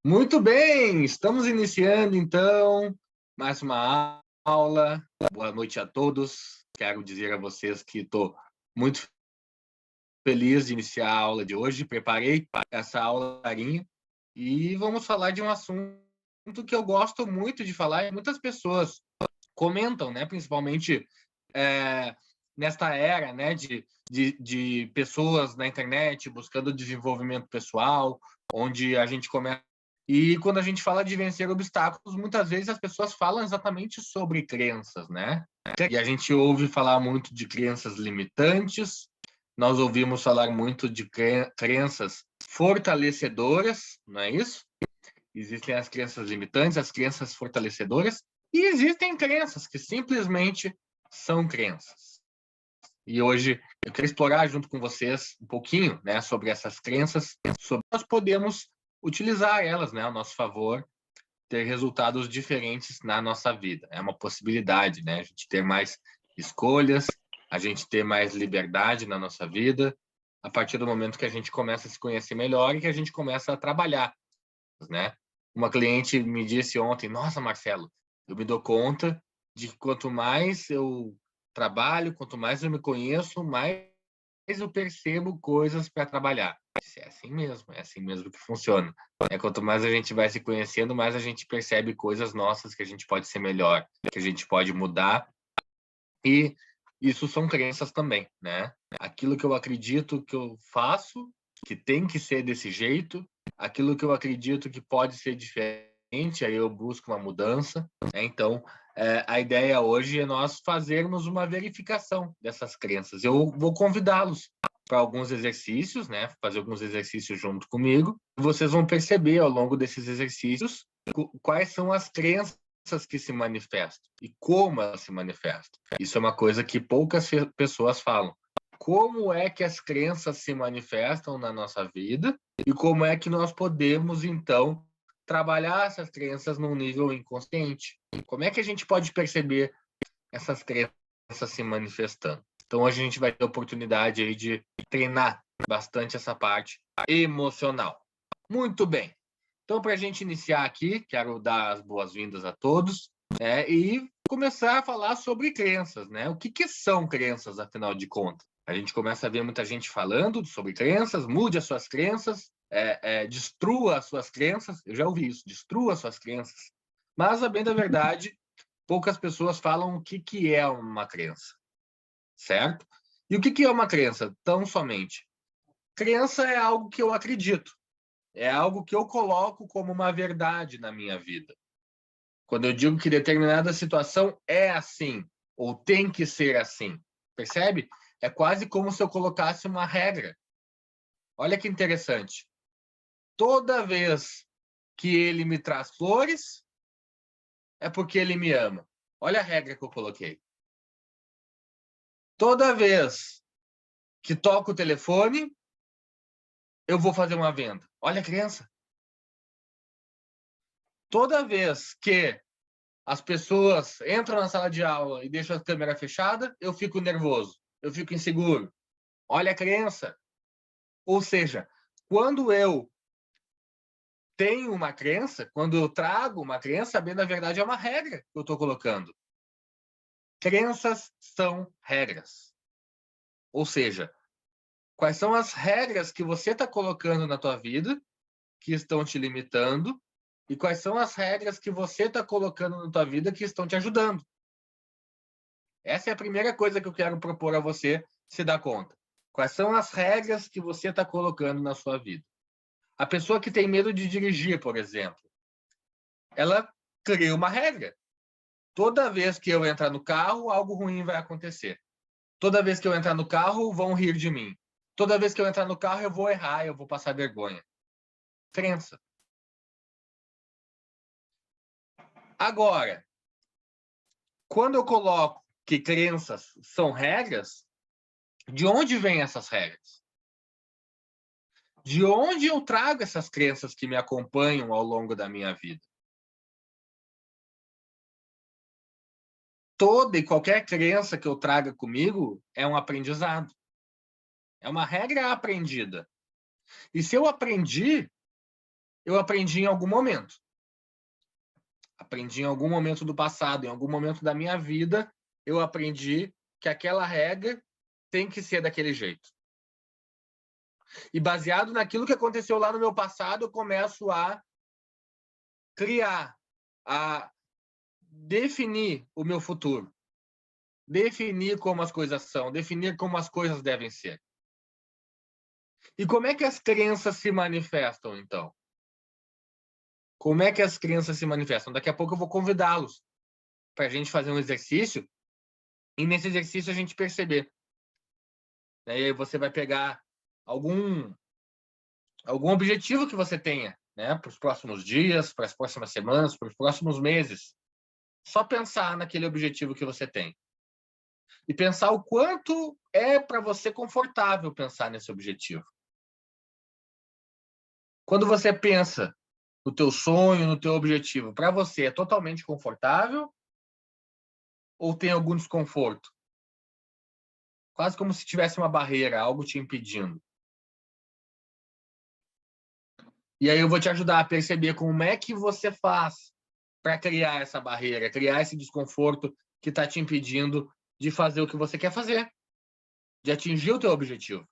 Muito bem, estamos iniciando então mais uma aula. Boa noite a todos. Quero dizer a vocês que estou muito feliz de iniciar a aula de hoje. Preparei essa aula carinho e vamos falar de um assunto que eu gosto muito de falar e muitas pessoas comentam, né? Principalmente nesta era, né? De pessoas na internet buscando desenvolvimento pessoal, onde a gente começa. E quando a gente fala de vencer obstáculos, muitas vezes as pessoas falam exatamente sobre crenças, né? E a gente ouve falar muito de crenças limitantes, nós ouvimos falar muito de crenças fortalecedoras, não é isso? Existem as crenças limitantes, as crenças fortalecedoras, e existem crenças que simplesmente são crenças. E hoje eu quero explorar junto com vocês um pouquinho, né, sobre essas crenças, sobre nós podemos utilizar elas, né, a nosso favor, ter resultados diferentes na nossa vida. É uma possibilidade, né, a gente ter mais escolhas, a gente ter mais liberdade na nossa vida, a partir do momento que a gente começa a se conhecer melhor e que a gente começa a trabalhar, né? Uma cliente me disse ontem: nossa, Marcelo, eu me dou conta de que quanto mais eu trabalho, quanto mais eu me conheço, mais eu percebo coisas para trabalhar. É assim mesmo que funciona. Quanto mais a gente vai se conhecendo, mais a gente percebe coisas nossas que a gente pode ser melhor, que a gente pode mudar. E isso são crenças também, né? Aquilo que eu acredito que eu faço, que tem que ser desse jeito, aquilo que eu acredito que pode ser diferente, aí eu busco uma mudança, né? Então, a ideia hoje é nós fazermos uma verificação dessas crenças. Eu vou convidá-los para alguns exercícios, né? Fazer alguns exercícios junto comigo. Vocês vão perceber ao longo desses exercícios quais são as crenças que se manifestam e como elas se manifestam. Isso é uma coisa que poucas pessoas falam. Como é que as crenças se manifestam na nossa vida e como é que nós podemos, então, trabalhar essas crenças num nível inconsciente? Como é que a gente pode perceber essas crenças se manifestando? Então, hoje a gente vai ter a oportunidade aí de treinar bastante essa parte emocional. Muito bem. Então, para a gente iniciar aqui, quero dar as boas-vindas a todos, né, e começar a falar sobre crenças, né? O que são crenças, afinal de contas? A gente começa a ver muita gente falando sobre crenças, mude as suas crenças, destrua as suas crenças. Eu já ouvi isso, destrua as suas crenças. Mas, a bem da verdade, poucas pessoas falam o que é uma crença, certo? E o que é uma crença? Tão somente. Crença é algo que eu acredito. É algo que eu coloco como uma verdade na minha vida. Quando eu digo que determinada situação é assim, ou tem que ser assim, percebe? É quase como se eu colocasse uma regra. Olha que interessante. Toda vez que ele me traz flores, é porque ele me ama. Olha a regra que eu coloquei. Toda vez que toco o telefone, eu vou fazer uma venda. Olha a crença. Toda vez que as pessoas entram na sala de aula e deixam a câmera fechada, eu fico nervoso, eu fico inseguro. Olha a crença. Ou seja, quando eu tenho uma crença, quando eu trago uma crença, bem na verdade é uma regra que eu estou colocando. Crenças são regras. Ou seja, quais são as regras que você está colocando na tua vida que estão te limitando e quais são as regras que você está colocando na tua vida que estão te ajudando. Essa é a primeira coisa que eu quero propor a você se dar conta. Quais são as regras que você está colocando na sua vida? A pessoa que tem medo de dirigir, por exemplo, ela cria uma regra. Toda vez que eu entrar no carro, algo ruim vai acontecer. Toda vez que eu entrar no carro, vão rir de mim. Toda vez que eu entrar no carro, eu vou errar, eu vou passar vergonha. Crença. Agora, quando eu coloco que crenças são regras, de onde vêm essas regras? De onde eu trago essas crenças que me acompanham ao longo da minha vida? Toda e qualquer crença que eu traga comigo é um aprendizado. É uma regra aprendida. E se eu aprendi, eu aprendi em algum momento. Aprendi em algum momento do passado, em algum momento da minha vida, eu aprendi que aquela regra tem que ser daquele jeito. E baseado naquilo que aconteceu lá no meu passado, eu começo a criar, a definir o meu futuro. Definir como as coisas são, definir como as coisas devem ser. E como é que as crenças se manifestam, então? Como é que as crenças se manifestam? Daqui a pouco eu vou convidá-los para a gente fazer um exercício, e nesse exercício a gente perceber. E aí você vai pegar algum objetivo que você tenha, né, para os próximos dias, para as próximas semanas, para os próximos meses. Só pensar naquele objetivo que você tem. E pensar o quanto é para você confortável pensar nesse objetivo. Quando você pensa no teu sonho, no teu objetivo, para você é totalmente confortável ou tem algum desconforto? Quase como se tivesse uma barreira, algo te impedindo. E aí eu vou te ajudar a perceber como é que você faz para criar essa barreira, criar esse desconforto que está te impedindo de fazer o que você quer fazer, de atingir o teu objetivo.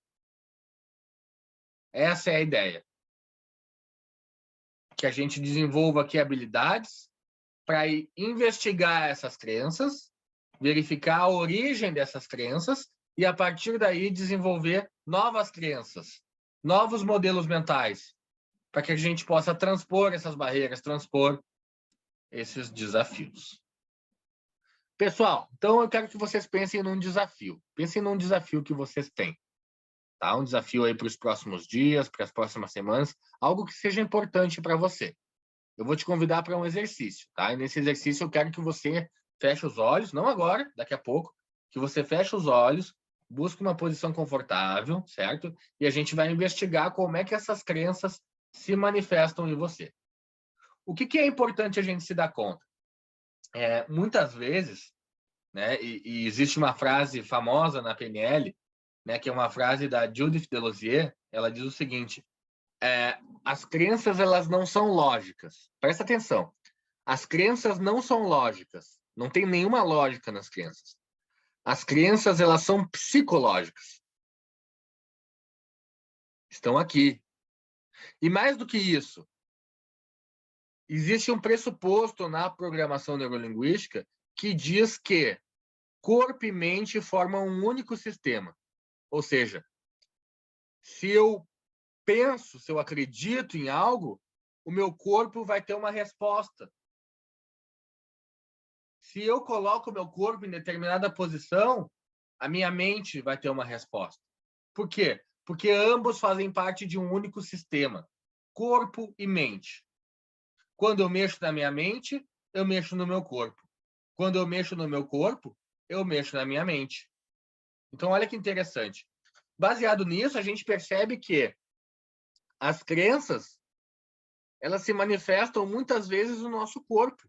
Essa é a ideia. Que a gente desenvolva aqui habilidades para investigar essas crenças, verificar a origem dessas crenças e, a partir daí, desenvolver novas crenças, novos modelos mentais, para que a gente possa transpor essas barreiras, transpor esses desafios. Pessoal, então eu quero que vocês pensem num desafio. Pensem num desafio que vocês têm. Tá? Um desafio aí para os próximos dias, para as próximas semanas, algo que seja importante para você. Eu vou te convidar para um exercício, tá? E nesse exercício eu quero que você feche os olhos, não agora, daqui a pouco, que você feche os olhos, busque uma posição confortável, certo? E a gente vai investigar como é que essas crenças se manifestam em você. O que é importante a gente se dar conta? Muitas vezes, né, e existe uma frase famosa na PNL, né, que é uma frase da Judith Delosier, ela diz o seguinte: as crenças elas não são lógicas. Presta atenção. As crenças não são lógicas. Não tem nenhuma lógica nas crenças. As crenças elas são psicológicas. Estão aqui. E mais do que isso, existe um pressuposto na programação neurolinguística que diz que corpo e mente formam um único sistema. Ou seja, se eu penso, se eu acredito em algo, o meu corpo vai ter uma resposta. Se eu coloco o meu corpo em determinada posição, a minha mente vai ter uma resposta. Por quê? Porque ambos fazem parte de um único sistema, corpo e mente. Quando eu mexo na minha mente, eu mexo no meu corpo. Quando eu mexo no meu corpo, eu mexo na minha mente. Então, olha que interessante. Baseado nisso, a gente percebe que as crenças, elas se manifestam muitas vezes no nosso corpo.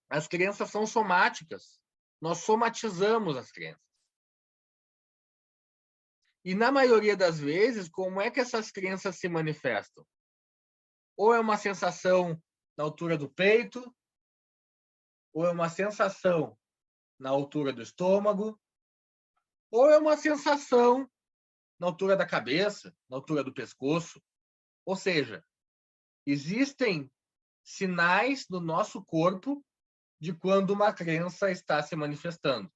As crenças são somáticas. Nós somatizamos as crenças. E na maioria das vezes, como é que essas crenças se manifestam? Ou é uma sensação na altura do peito, ou é uma sensação na altura do estômago, ou é uma sensação na altura da cabeça, na altura do pescoço. Ou seja, existem sinais no nosso corpo de quando uma crença está se manifestando.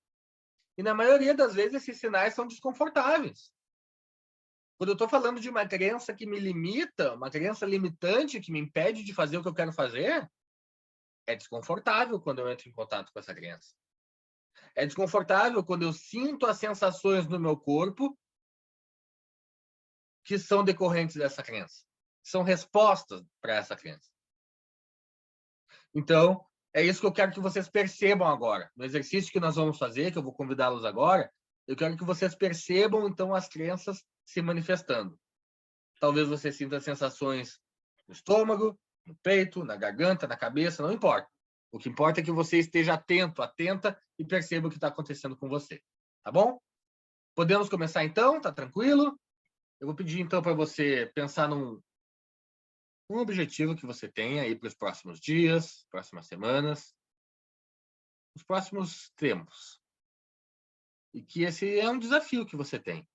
E na maioria das vezes esses sinais são desconfortáveis. Quando eu estou falando de uma crença que me limita, uma crença limitante que me impede de fazer o que eu quero fazer, é desconfortável quando eu entro em contato com essa crença. É desconfortável quando eu sinto as sensações no meu corpo que são decorrentes dessa crença. São respostas para essa crença. Então, é isso que eu quero que vocês percebam agora. No exercício que nós vamos fazer, que eu vou convidá-los agora, eu quero que vocês percebam, então, as crenças se manifestando. Talvez você sinta sensações no estômago, no peito, na garganta, na cabeça, não importa. O que importa é que você esteja atento, atenta e perceba o que está acontecendo com você. Tá bom? Podemos começar então? Tá tranquilo? Eu vou pedir então para você pensar num um objetivo que você tenha aí para os próximos dias, próximas semanas, os próximos tempos. E que esse é um desafio que você tem.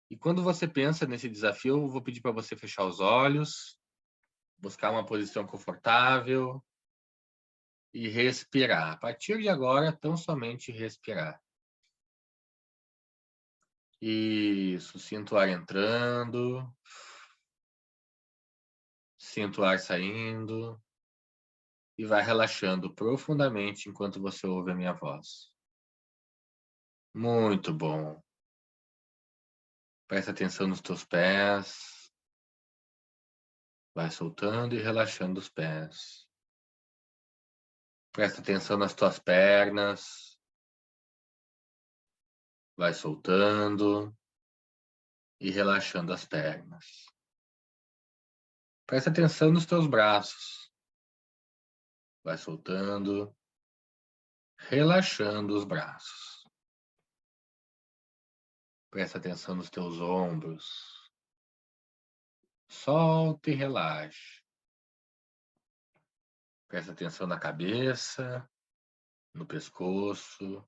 E quando você pensa nesse desafio, eu vou pedir para você fechar os olhos, buscar uma posição confortável e respirar. A partir de agora, tão somente respirar. Isso, sinto o ar entrando, sinto o ar saindo e vai relaxando profundamente enquanto você ouve a minha voz. Muito bom. Presta atenção nos teus pés. Vai soltando e relaxando os pés. Presta atenção nas tuas pernas. Vai soltando e relaxando as pernas. Presta atenção nos teus braços. Vai soltando, relaxando os braços. Presta atenção nos teus ombros. Solta e relaxa. Presta atenção na cabeça, no pescoço.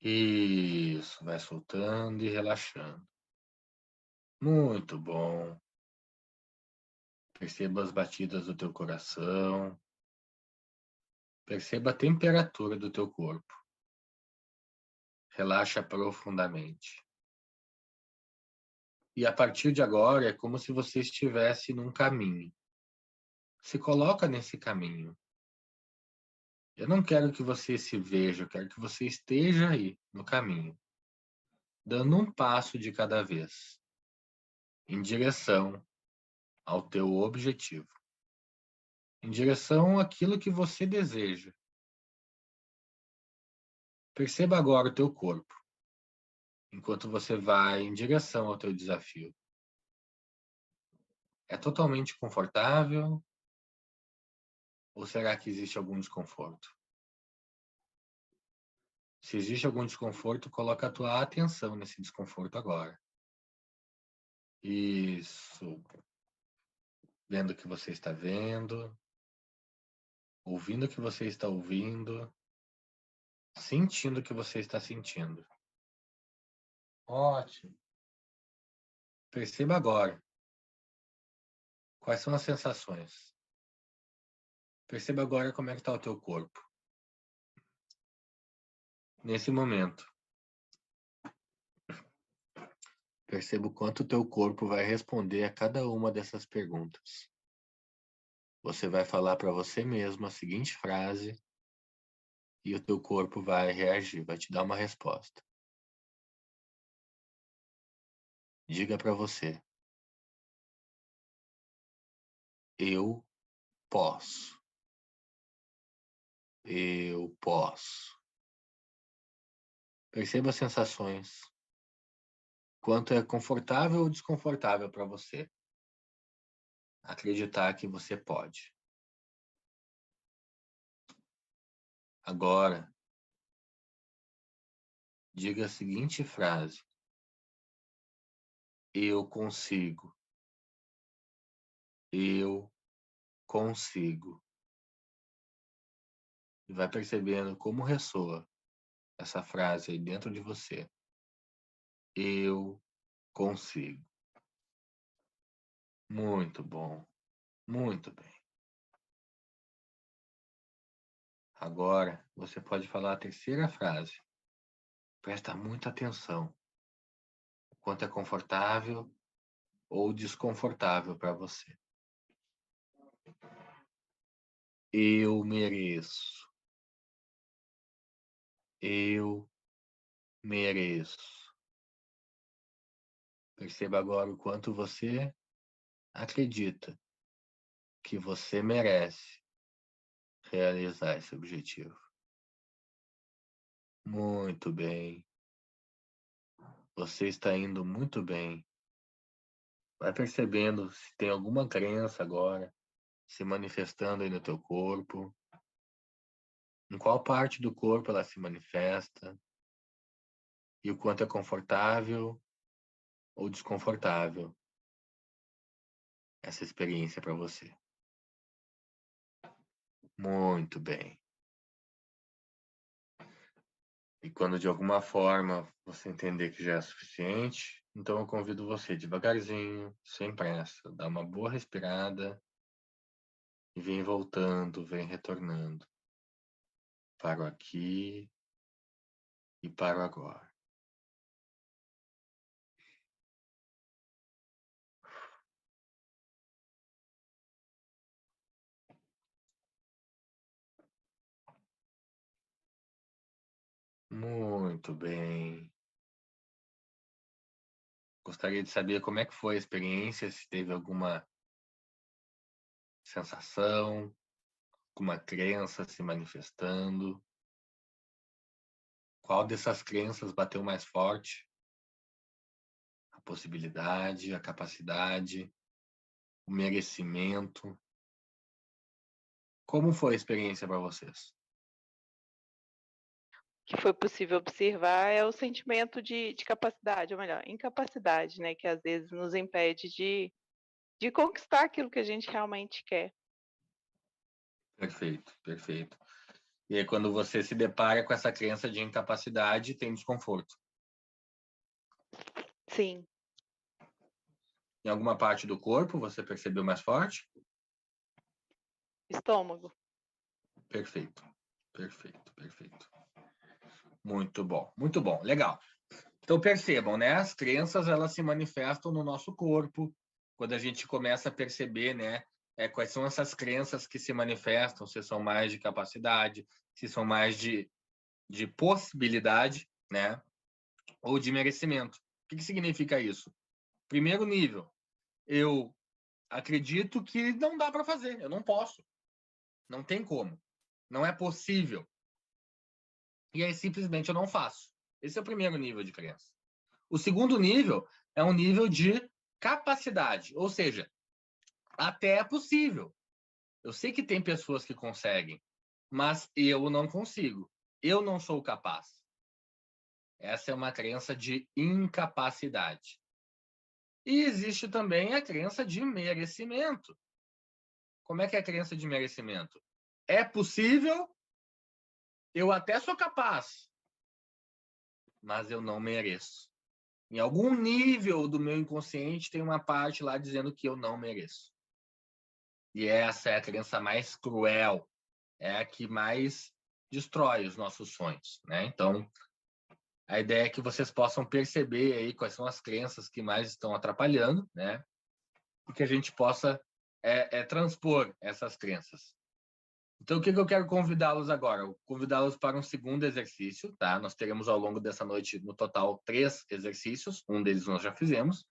Isso, vai soltando e relaxando. Muito bom. Perceba as batidas do teu coração. Perceba a temperatura do teu corpo. Relaxa profundamente. E a partir de agora é como se você estivesse num caminho. Se coloca nesse caminho. Eu não quero que você se veja, eu quero que você esteja aí no caminho, dando um passo de cada vez, em direção ao teu objetivo, em direção àquilo que você deseja. Perceba agora o teu corpo, enquanto você vai em direção ao teu desafio. É totalmente confortável? Ou será que existe algum desconforto? Se existe algum desconforto, coloca a tua atenção nesse desconforto agora. Isso. Vendo o que você está vendo, ouvindo o que você está ouvindo, sentindo o que você está sentindo. Ótimo. Perceba agora quais são as sensações. Perceba agora como é que está o teu corpo. Nesse momento, perceba o quanto o teu corpo vai responder a cada uma dessas perguntas. Você vai falar para você mesmo a seguinte frase e o teu corpo vai reagir, vai te dar uma resposta. Diga para você: eu posso. Eu posso. Perceba as sensações. Quanto é confortável ou desconfortável para você acreditar que você pode. Agora, diga a seguinte frase: eu consigo. Eu consigo. E vai percebendo como ressoa essa frase aí dentro de você. Eu consigo. Muito bom. Muito bem. Agora, você pode falar a terceira frase. Presta muita atenção. O quanto é confortável ou desconfortável para você. Eu mereço. Eu mereço. Perceba agora o quanto você acredita que você merece realizar esse objetivo. Muito bem. Você está indo muito bem. Vai percebendo se tem alguma crença agora se manifestando aí no teu corpo. Em qual parte do corpo ela se manifesta. E o quanto é confortável ou desconfortável essa experiência para você? Muito bem. E quando de alguma forma você entender que já é suficiente, então eu convido você devagarzinho, sem pressa, dar uma boa respirada e vem voltando, vem retornando para o aqui e para o agora. Muito bem. Gostaria de saber como é que foi a experiência, se teve alguma sensação, alguma crença se manifestando. Qual dessas crenças bateu mais forte? A possibilidade, a capacidade, o merecimento. Como foi a experiência para vocês? Que foi possível observar é o sentimento de capacidade, ou melhor, incapacidade, né, que às vezes nos impede de conquistar aquilo que a gente realmente quer. Perfeito, perfeito. E aí, quando você se depara com essa crença de incapacidade, tem desconforto. Sim, Em alguma parte do corpo você percebeu mais forte? estômago. Perfeito, perfeito, perfeito. Muito bom, legal. Então percebam, né? As crenças elas se manifestam no nosso corpo quando a gente começa a perceber, né? Quais são essas crenças que se manifestam, se são mais de capacidade, se são mais de possibilidade, né? Ou de merecimento. O que significa isso? Primeiro nível, eu acredito que não dá para fazer, eu não posso, não tem como, não é possível. E aí simplesmente eu não faço. Esse é o primeiro nível de crença. O segundo nível é um nível de capacidade, ou seja, até é possível. Eu sei que tem pessoas que conseguem, mas eu não consigo. Eu não sou capaz. Essa é uma crença de incapacidade. E existe também a crença de merecimento. Como é que é a crença de merecimento? É possível, eu até sou capaz, mas eu não mereço. Em algum nível do meu inconsciente tem uma parte lá dizendo que eu não mereço. E essa é a crença mais cruel, é a que mais destrói os nossos sonhos, né? Então, a ideia é que vocês possam perceber aí quais são as crenças que mais estão atrapalhando, né? E que a gente possa transpor essas crenças. Então, o que eu quero convidá-los agora? Convidá-los para um segundo exercício, tá? Nós teremos ao longo dessa noite, no total, 3 exercícios. Um deles nós já fizemos.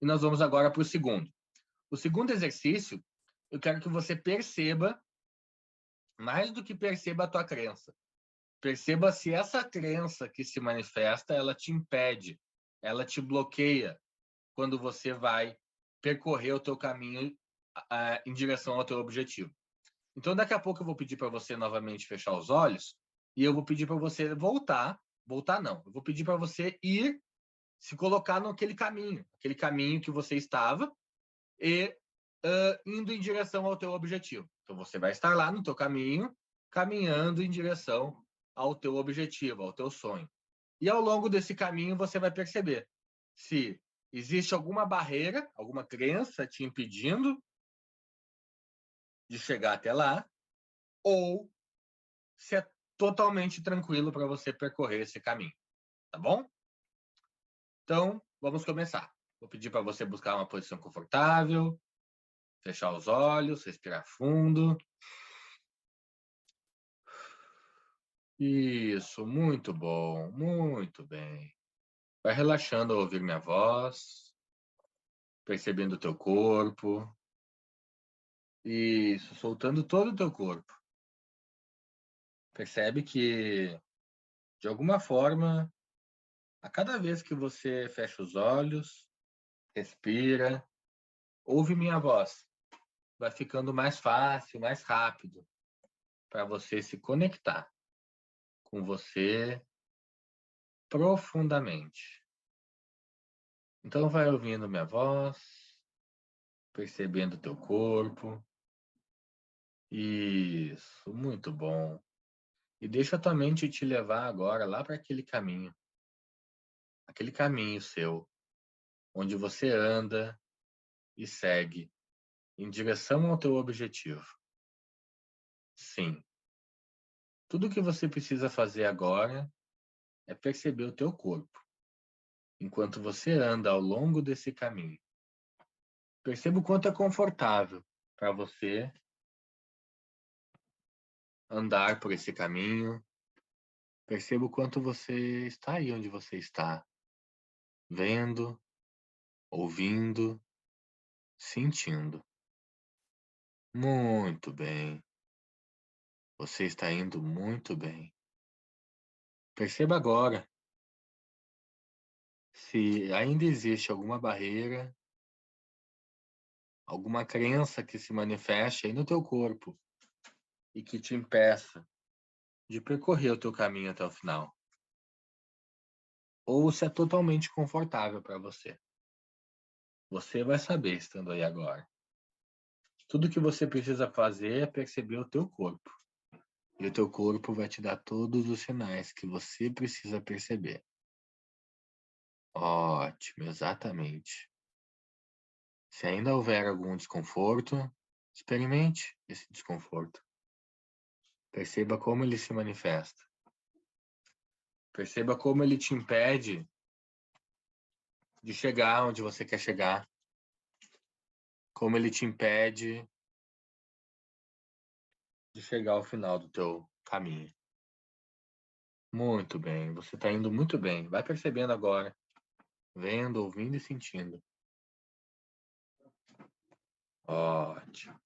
E nós vamos agora para o segundo. O segundo exercício, eu quero que você perceba, mais do que perceba a tua crença. Perceba se essa crença que se manifesta, ela te impede, ela te bloqueia quando você vai percorrer o teu caminho em direção ao teu objetivo. Então, daqui a pouco eu vou pedir para você novamente fechar os olhos e eu vou pedir para você voltar não, eu vou pedir para você ir se colocar naquele caminho, aquele caminho que você estava e indo em direção ao teu objetivo. Então, você vai estar lá no teu caminho, caminhando em direção ao teu objetivo, ao teu sonho. E ao longo desse caminho, você vai perceber se existe alguma barreira, alguma crença te impedindo de chegar até lá, ou se é totalmente tranquilo para você percorrer esse caminho, tá bom? Então, vamos começar. Vou pedir para você buscar uma posição confortável, fechar os olhos, respirar fundo. Isso, muito bom, muito bem. Vai relaxando ao ouvir minha voz, percebendo o teu corpo. Isso, soltando todo o teu corpo. Percebe que, de alguma forma, a cada vez que você fecha os olhos, respira, ouve minha voz, vai ficando mais fácil, mais rápido para você se conectar com você profundamente. Então vai ouvindo minha voz, percebendo o teu corpo. Isso, muito bom. E deixa a tua mente te levar agora lá para aquele caminho seu, onde você anda e segue em direção ao teu objetivo. Sim, tudo que você precisa fazer agora é perceber o teu corpo, enquanto você anda ao longo desse caminho. Perceba o quanto é confortável para você andar por esse caminho. Perceba o quanto você está aí onde você está, vendo, ouvindo, sentindo. Muito bem. Você está indo muito bem. Perceba agora se ainda existe alguma barreira, alguma crença que se manifeste aí no teu corpo e que te impeça de percorrer o teu caminho até o final. Ou se é totalmente confortável para você. Você vai saber estando aí agora. Tudo que você precisa fazer é perceber o teu corpo. E o teu corpo vai te dar todos os sinais que você precisa perceber. Ótimo, exatamente. Se ainda houver algum desconforto, experimente esse desconforto. Perceba como ele se manifesta. Perceba como ele te impede de chegar onde você quer chegar. Como ele te impede de chegar ao final do teu caminho. Muito bem, você está indo muito bem. Vai percebendo agora, vendo, ouvindo e sentindo. Ótimo.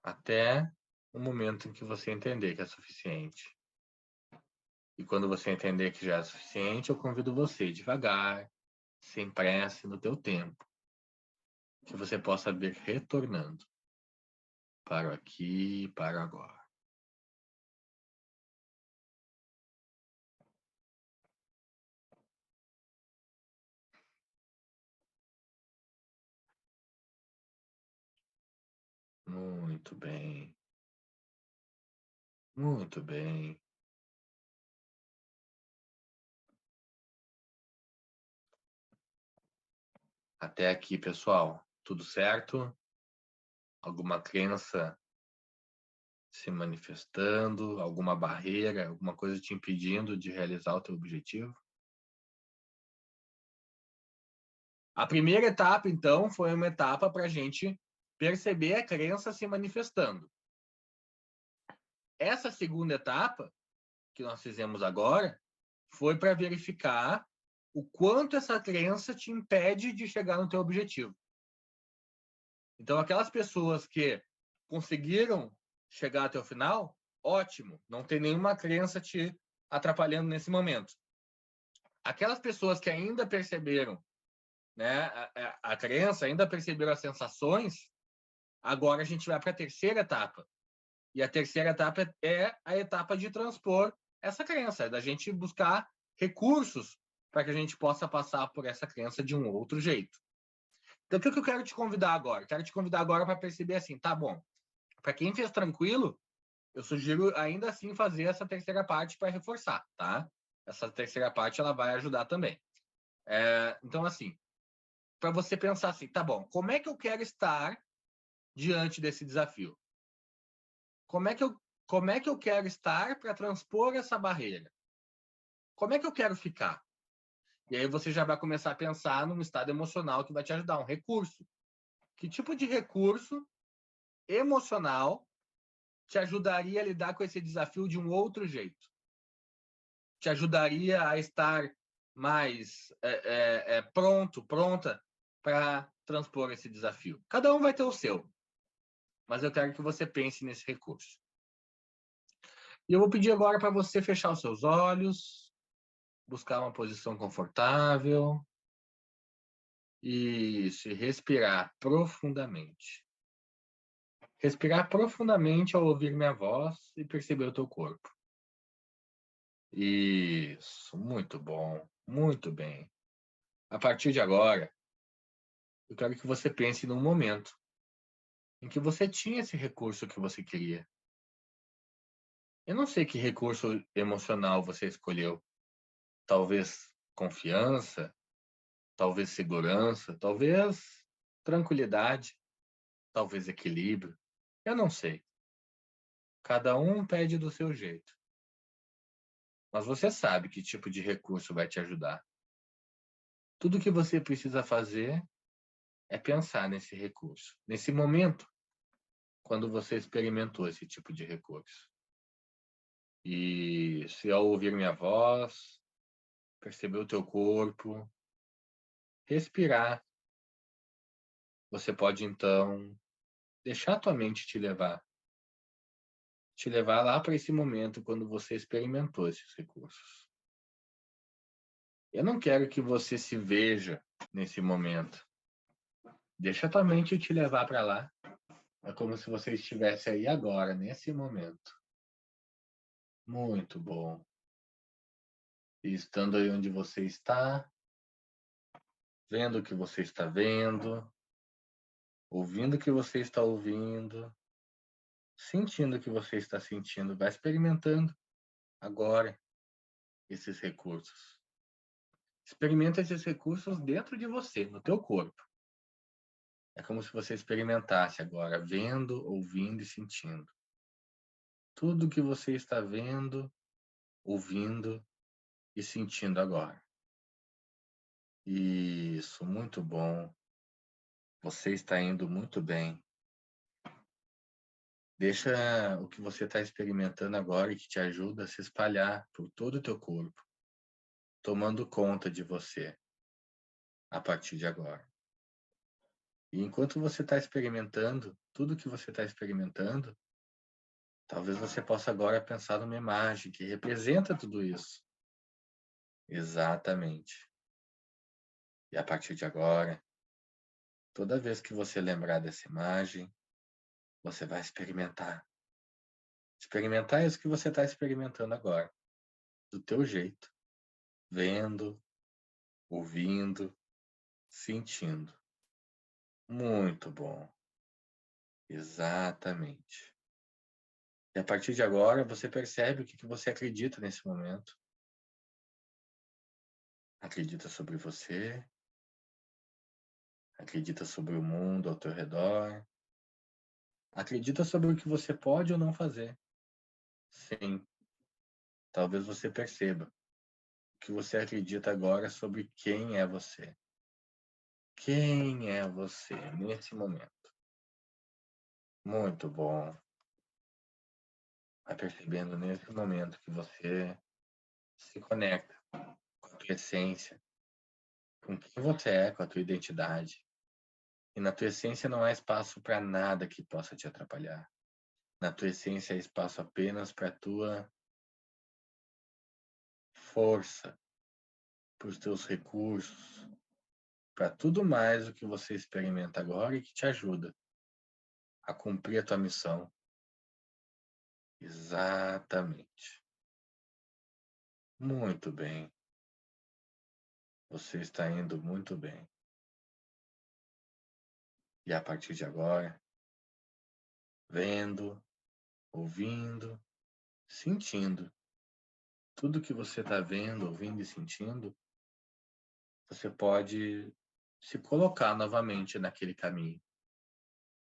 Até o momento em que você entender que é suficiente. E quando você entender que já é suficiente, eu convido você devagar, sem pressa, no teu tempo, que você possa vir retornando para o aqui e para o agora. Muito bem. Muito bem. Até aqui, pessoal. Tudo certo? Alguma crença se manifestando, alguma barreira, alguma coisa te impedindo de realizar o teu objetivo? A primeira etapa, então, foi uma etapa para a gente perceber a crença se manifestando. Essa segunda etapa, que nós fizemos agora, foi para verificar o quanto essa crença te impede de chegar no teu objetivo. Então, aquelas pessoas que conseguiram chegar até o final, ótimo, não tem nenhuma crença te atrapalhando nesse momento. Aquelas pessoas que ainda perceberam, né, a crença, ainda perceberam as sensações, agora a gente vai para a terceira etapa. E a terceira etapa é a etapa de transpor essa crença, da gente buscar recursos para que a gente possa passar por essa crença de um outro jeito. Então, o que eu quero te convidar agora? Quero te convidar agora para perceber assim, tá bom, para quem fez tranquilo, eu sugiro ainda assim fazer essa terceira parte para reforçar, tá? Essa terceira parte ela vai ajudar também. Então, assim, para você pensar assim, tá bom, como é que eu quero estar diante desse desafio? Como é que eu quero estar para transpor essa barreira? Como é que eu quero ficar? E aí você já vai começar a pensar num estado emocional que vai te ajudar, um recurso. Que tipo de recurso emocional te ajudaria a lidar com esse desafio de um outro jeito? Te ajudaria a estar mais pronta para transpor esse desafio? Cada um vai ter o seu, mas eu quero que você pense nesse recurso. E eu vou pedir agora para você fechar os seus olhos, buscar uma posição confortável e respirar profundamente. Respirar profundamente ao ouvir minha voz e perceber o teu corpo. Isso, muito bom, muito bem. A partir de agora, eu quero que você pense num momento em que você tinha esse recurso que você queria. Eu não sei que recurso emocional você escolheu. Talvez confiança, talvez segurança, talvez tranquilidade, talvez equilíbrio. Eu não sei. Cada um pede do seu jeito. Mas você sabe que tipo de recurso vai te ajudar. Tudo que você precisa fazer é pensar nesse recurso, nesse momento, quando você experimentou esse tipo de recurso. E se ao ouvir minha voz, perceber o teu corpo, respirar, você pode então deixar a tua mente te levar lá para esse momento quando você experimentou esses recursos. Eu não quero que você se veja nesse momento. Deixa a tua mente te levar para lá. É como se você estivesse aí agora, nesse momento. Muito bom. E estando aí onde você está, vendo o que você está vendo, ouvindo o que você está ouvindo, sentindo o que você está sentindo, vai experimentando agora esses recursos. Experimenta esses recursos dentro de você, no teu corpo. É como se você experimentasse agora, vendo, ouvindo e sentindo. Tudo que você está vendo, ouvindo e sentindo agora. Isso, muito bom. Você está indo muito bem. Deixa o que você está experimentando agora e que te ajuda a se espalhar por todo o teu corpo, tomando conta de você a partir de agora. E enquanto você está experimentando, tudo que você está experimentando, talvez você possa agora pensar numa imagem que representa tudo isso. Exatamente. E a partir de agora, toda vez que você lembrar dessa imagem, você vai experimentar. Experimentar isso que você está experimentando agora, do teu jeito, vendo, ouvindo, sentindo. Muito bom. Exatamente. E a partir de agora, você percebe o que você acredita nesse momento. Acredita sobre você, acredita sobre o mundo ao teu redor, acredita sobre o que você pode ou não fazer. Sim, talvez você perceba o que você acredita agora sobre quem é você. Quem é você nesse momento? Muito bom. Vai percebendo nesse momento que você se conecta com a tua essência, com quem você é, com a tua identidade. E na tua essência não há espaço para nada que possa te atrapalhar. Na tua essência há espaço apenas para a tua força, para os teus recursos, para tudo mais o que você experimenta agora e que te ajuda a cumprir a tua missão. Exatamente. Muito bem. Você está indo muito bem. E a partir de agora, vendo, ouvindo, sentindo tudo que você está vendo, ouvindo e sentindo, você pode se colocar novamente naquele caminho.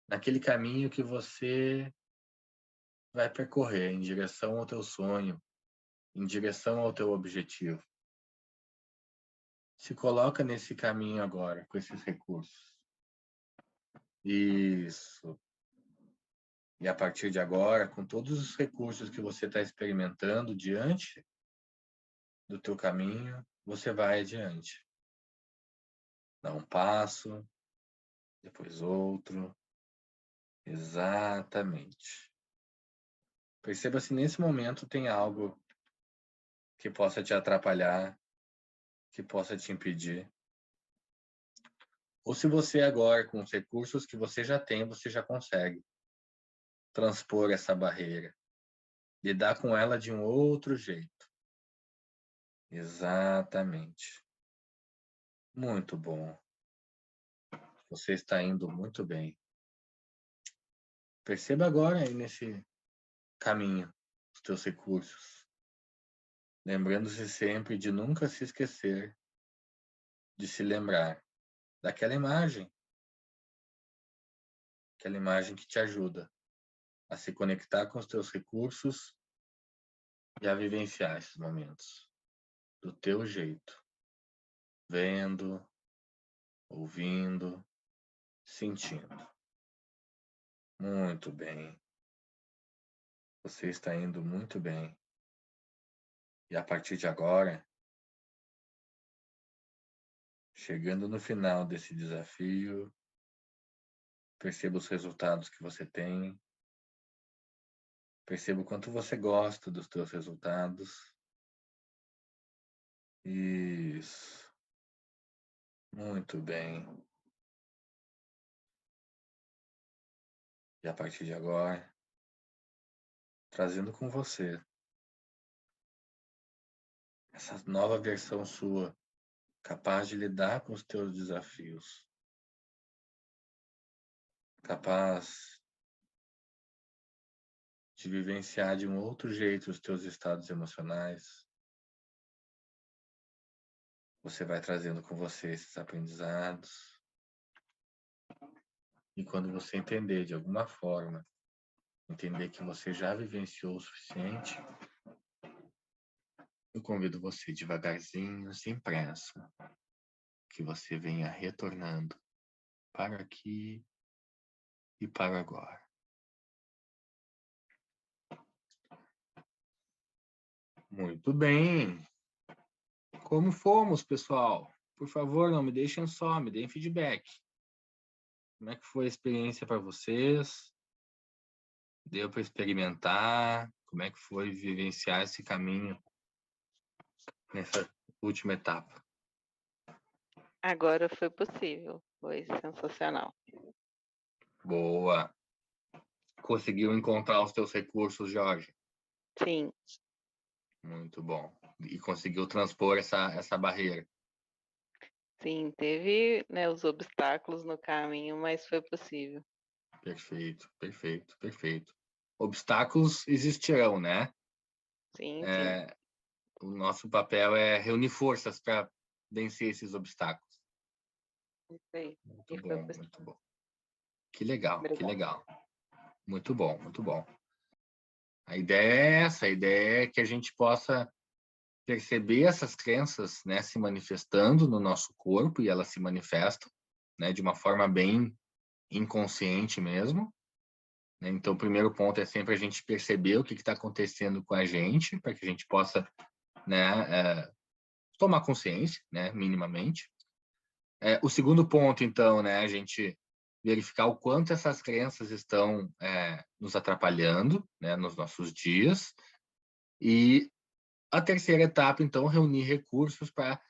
Naquele caminho que você vai percorrer em direção ao teu sonho, em direção ao teu objetivo. Se coloca nesse caminho agora, com esses recursos. Isso. E a partir de agora, com todos os recursos que você está experimentando diante do teu caminho, você vai adiante. Dá um passo, depois outro. Exatamente. Perceba se nesse momento tem algo que possa te atrapalhar, que possa te impedir. Ou se você agora, com os recursos que você já tem, você já consegue transpor essa barreira, lidar com ela de um outro jeito. Exatamente. Muito bom. Você está indo muito bem. Perceba agora aí nesse caminho os teus recursos, lembrando-se sempre de nunca se esquecer de se lembrar daquela imagem, aquela imagem que te ajuda a se conectar com os teus recursos e a vivenciar esses momentos do teu jeito, vendo, ouvindo, sentindo. Muito bem. Você está indo muito bem. E a partir de agora, chegando no final desse desafio, perceba os resultados que você tem. Perceba o quanto você gosta dos teus resultados. Isso. Muito bem. E a partir de agora, trazendo com você essa nova versão sua, capaz de lidar com os teus desafios, capaz de vivenciar de um outro jeito os teus estados emocionais. Você vai trazendo com você esses aprendizados. E quando você entender de alguma forma, entender que você já vivenciou o suficiente, eu convido você devagarzinho, sem pressa, que você venha retornando para aqui e para agora. Muito bem. Como fomos, pessoal? Por favor, não me deixem só, me deem feedback. Como é que foi a experiência para vocês? Deu para experimentar? Como é que foi vivenciar esse caminho nessa última etapa? Agora foi possível. Foi sensacional. Boa. Conseguiu encontrar os teus recursos, Jorge? Sim. Muito bom. E conseguiu transpor essa barreira? Sim, teve, né, os obstáculos no caminho, mas foi possível. Perfeito, perfeito, perfeito. Obstáculos existirão, né? Sim, sim. O nosso papel é reunir forças para vencer esses obstáculos. Isso aí. Muito E foi bom, possível. muito bom. Que legal, que Obrigada. legal. Muito bom, muito bom. A ideia é essa, a ideia é que a gente possa perceber essas crenças, né, se manifestando no nosso corpo, e elas se manifestam, né, de uma forma bem inconsciente mesmo. Né? Então, o primeiro ponto é sempre a gente perceber o que está acontecendo com a gente, para que a gente possa, né, tomar consciência, né, minimamente. O segundo ponto, então, né, a gente verificar o quanto essas crenças estão nos atrapalhando, né, nos nossos dias. E a terceira etapa, então, reunir recursos para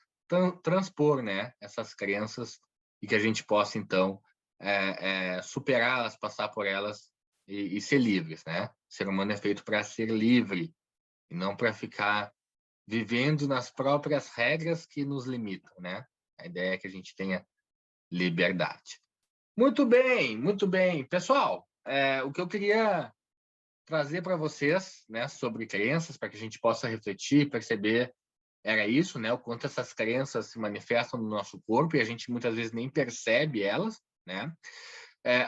transpor, né, essas crenças e que a gente possa, então, superá-las, passar por elas e ser livres, né? O ser humano é feito para ser livre e não para ficar vivendo nas próprias regras que nos limitam, né? A ideia é que a gente tenha liberdade. Muito bem, muito bem. Pessoal, o que eu queria trazer para vocês, né, sobre crenças, para que a gente possa refletir, perceber, era isso, né, o quanto essas crenças se manifestam no nosso corpo e a gente muitas vezes nem percebe elas, né?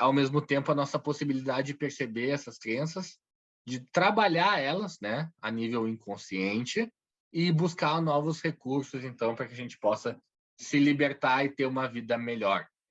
Ao mesmo tempo, a nossa possibilidade de perceber essas crenças, de trabalhar elas, né, a nível inconsciente e buscar novos recursos, então, para que a gente possa se libertar e ter uma vida melhor,